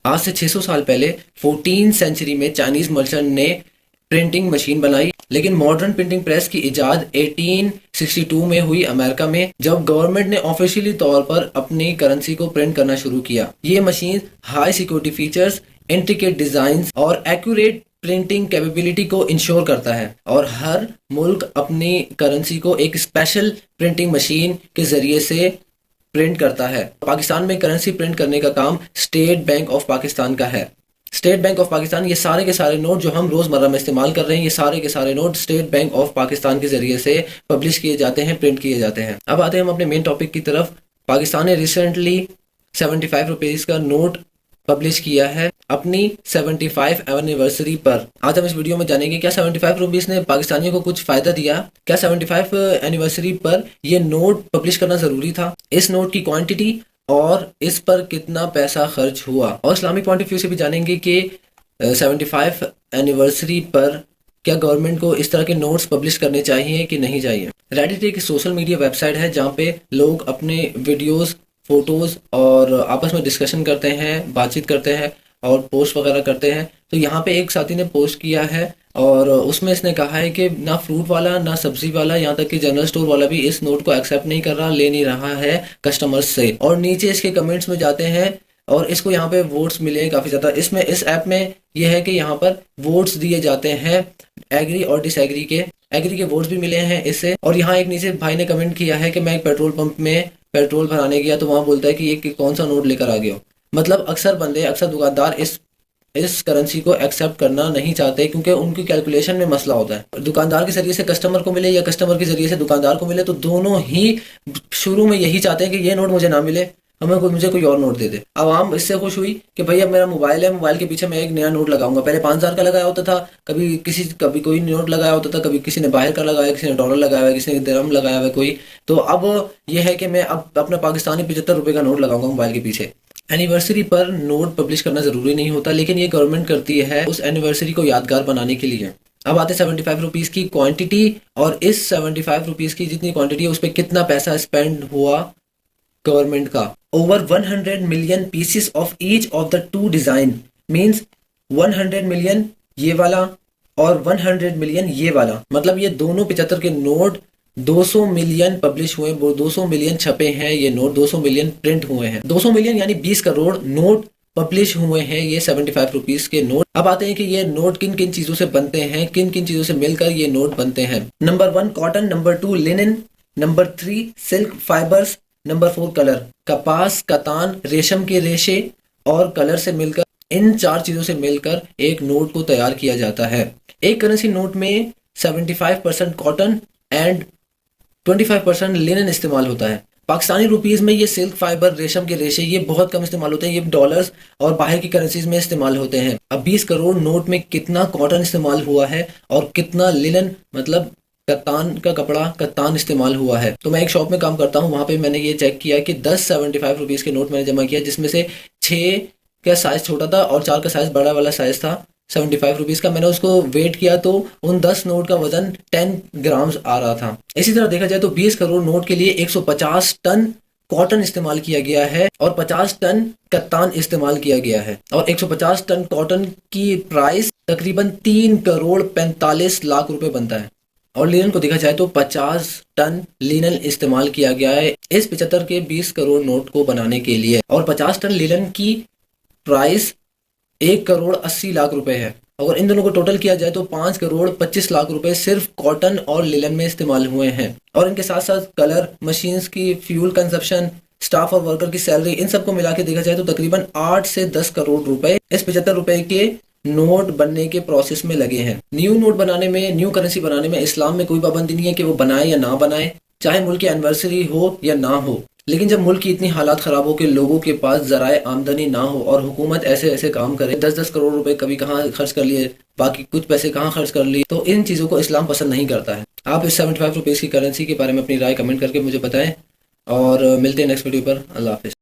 आज से 600 साल पहले 14 सेंचुरी में चाइनीज मर्चेंट ने प्रिंटिंग मशीन बनाई, लेकिन मॉडर्न प्रिंटिंग प्रेस की इजाद 1862 में हुई अमेरिका में, जब गवर्नमेंट ने ऑफिशियली तौर पर अपनी करेंसी को प्रिंट करना शुरू किया। ये machine high security features, intricate design और एक्यूरेट प्रिंटिंग कैपेबिलिटी को इंश्योर करता है, और हर मुल्क अपनी करेंसी को एक स्पेशल प्रिंटिंग मशीन के जरिए से प्रिंट करता है। पाकिस्तान में करेंसी प्रिंट करने का काम स्टेट बैंक ऑफ पाकिस्तान का है। स्टेट बैंक ऑफ पाकिस्तान, ये सारे के सारे नोट जो हम रोजमर्रा में इस्तेमाल कर रहे हैं, ये सारे के सारे note state bank of Pakistan के जरिए से पब्लिश किए जाते हैं, प्रिंट किए जाते हैं। अब आते हैं हम अपने मेन टॉपिक की तरफ। पाकिस्तान ने रिसेंटली 75 रुपीज का नोट पब्लिश किया है अपनी 75 एनिवर्सरी पर। आज हम इस वीडियो में जानेंगे क्या 75 रुपीज ने पाकिस्तानियों को कुछ फायदा दिया, क्या 75 एनिवर्सरी पर यह नोट पब्लिश करना जरूरी था, इस नोट की क्वांटिटी और इस पर कितना पैसा खर्च हुआ, और इस्लामिक पॉइंट ऑफ व्यू से भी जानेंगे कि 75 एनिवर्सरी पर क्या गवर्नमेंट को इस तरह के नोट्स पब्लिश करने चाहिए कि नहीं चाहिए। रेडिट एक सोशल मीडिया वेबसाइट है जहाँ पे लोग अपने वीडियोस, फोटोज और आपस में डिस्कशन करते हैं, बातचीत करते हैं और पोस्ट वगैरह करते हैं। तो यहाँ पे एक साथी ने पोस्ट किया है और उसमें इसने कहा है कि ना फ्रूट वाला, ना सब्जी वाला, यहाँ तक कि जनरल स्टोर वाला भी इस नोट को एक्सेप्ट नहीं कर रहा, ले नहीं रहा है कस्टमर्स से। और नीचे इसके कमेंट्स में जाते हैं और इसको यहाँ पे वोट्स मिले हैं काफ़ी ज़्यादा। इसमें इस ऐप में यह है कि यहाँ पर वोट्स दिए जाते हैं एग्री और डिसएग्री के। एग्री के वोट्स भी मिले हैं इससे। और यहाँ एक नीचे भाई ने कमेंट किया है कि मैं एक पेट्रोल पंप में पेट्रोल भराने गया तो वहां बोलता है कि ये कौन सा नोट लेकर आ गया हो। मतलब अक्सर बंदे, अक्सर दुकानदार इस करेंसी को एक्सेप्ट करना नहीं चाहते, क्योंकि उनकी कैलकुलेशन में मसला होता है। दुकानदार के जरिए से कस्टमर को मिले या कस्टमर के जरिए से दुकानदार को मिले, तो दोनों ही शुरू में यही चाहते हैं कि ये नोट मुझे ना मिले, मुझे कोई और नोट दे दे। आवाम इससे खुश हुई कि भाई अब मेरा मोबाइल है, मोबाइल के पीछे मैं एक नया नोट लगाऊंगा। पहले 5000 का लगाया होता था, कभी कोई नोट लगाया होता था, कभी किसी ने बाहर का लगाया, किसी ने डॉलर लगाया हुआ, किसी ने दिरहम लगाया हुआ कोई। तो अब यह है कि मैं अब अपना पाकिस्तानी 75 रुपए का नोट लगाऊंगा मोबाइल के पीछे। एनिवर्सरी पर नोट पब्लिश करना जरूरी नहीं होता, लेकिन ये गवर्नमेंट करती है उस एनिवर्सरी को यादगार बनाने के लिए। अब आते 75 रुपीज की क्वांटिटी, और इस 75 रुपीज की जितनी क्वांटिटी है उस पर कितना पैसा स्पेंड हुआ गवर्नमेंट का। Over 100 million pieces of each of the two design, means 100 million ये वाला और 100 मिलियन ये वाला। मतलब ये दोनों 75 के नोट 200 मिलियन पब्लिश हुए, 200 मिलियन छपे हैं ये नोट, 200 मिलियन प्रिंट हुए हैं। 200 मिलियन यानी 20 करोड़ नोट पब्लिश हुए हैं ये 75 रुपीज के नोट। अब आते हैं कि ये नोट किन किन चीजों से बनते हैं, किन किन चीजों से मिलकर ये नोट बनते हैं। Number 1 cotton, number 2 linen, number 3 silk fibres, number 4 colour. कपास, कतान, रेशम के रेशे और कलर से मिलकर, इन 4 चीजों से मिलकर एक नोट को तैयार किया जाता है। एक करेंसी नोट में 75% कॉटन एंड 25% लिनन इस्तेमाल होता है। पाकिस्तानी रुपीज में ये सिल्क फाइबर, रेशम के रेशे ये बहुत कम इस्तेमाल होते हैं, ये डॉलर्स और बाहर की करेंसीज में इस्तेमाल होते हैं। अब 20 करोड़ नोट में कितना कॉटन इस्तेमाल हुआ है और कितना लिनन, मतलब कत्तान का कपड़ा, कत्तान इस्तेमाल हुआ है। तो मैं एक शॉप में काम करता हूँ, वहां पे मैंने ये चेक किया कि 10 75 रुपीज के नोट मैंने जमा किया, जिसमें से 6 का साइज छोटा था और 4 का साइज बड़ा वाला साइज था 75 रुपीज का। मैंने उसको वेट किया तो उन 10 नोट का वजन 10 ग्राम्स आ रहा था। इसी तरह देखा जाए तो 20 करोड़ नोट के लिए 150 टन कॉटन इस्तेमाल किया गया है और 50 टन कत्तान इस्तेमाल किया गया है। और 150 टन कॉटन की प्राइस तकरीबन 3 करोड़ 45 लाख रुपए बनता है। और लिनन को देखा जाए तो 50 टन लिनन इस्तेमाल किया गया है इस 75 के 20 करोड़ नोट को बनाने के लिए। और 50 टन लिनन की प्राइस 1 करोड़ 80 लाख रुपए है। अगर इन दोनों को टोटल किया जाए तो 5 करोड़ 25 लाख रुपए सिर्फ कॉटन और लिनन में इस्तेमाल हुए हैं। और इनके साथ साथ कलर, मशीन्स की फ्यूल कंजप्शन, स्टाफ और वर्कर की सैलरी, इन सबको मिला के देखा जाए तो तकरीबन 8 से 10 करोड़ रुपए इस 75 रुपए के नोट बनने के प्रोसेस में लगे हैं। न्यू नोट बनाने में, न्यू करेंसी बनाने में इस्लाम में कोई पाबंदी नहीं है कि वो बनाए या ना बनाए, चाहे मुल्क की एनिवर्सरी हो या ना हो। लेकिन जब मुल्क की इतनी हालात खराब हो कि लोगों के पास जराए आमदनी ना हो और हुकूमत ऐसे ऐसे काम करे, 10-10 करोड़ रुपए कभी कहाँ खर्च कर लिए, बाकी कुछ पैसे कहाँ खर्च कर लिए, तो इन चीज़ों को इस्लाम पसंद नहीं करता है। आप इस 75 रुपीज़ की करेंसी के बारे में अपनी राय कमेंट करके मुझे बताएं और मिलते हैं नेक्स्ट वीडियो पर। अल्लाह हाफिज़।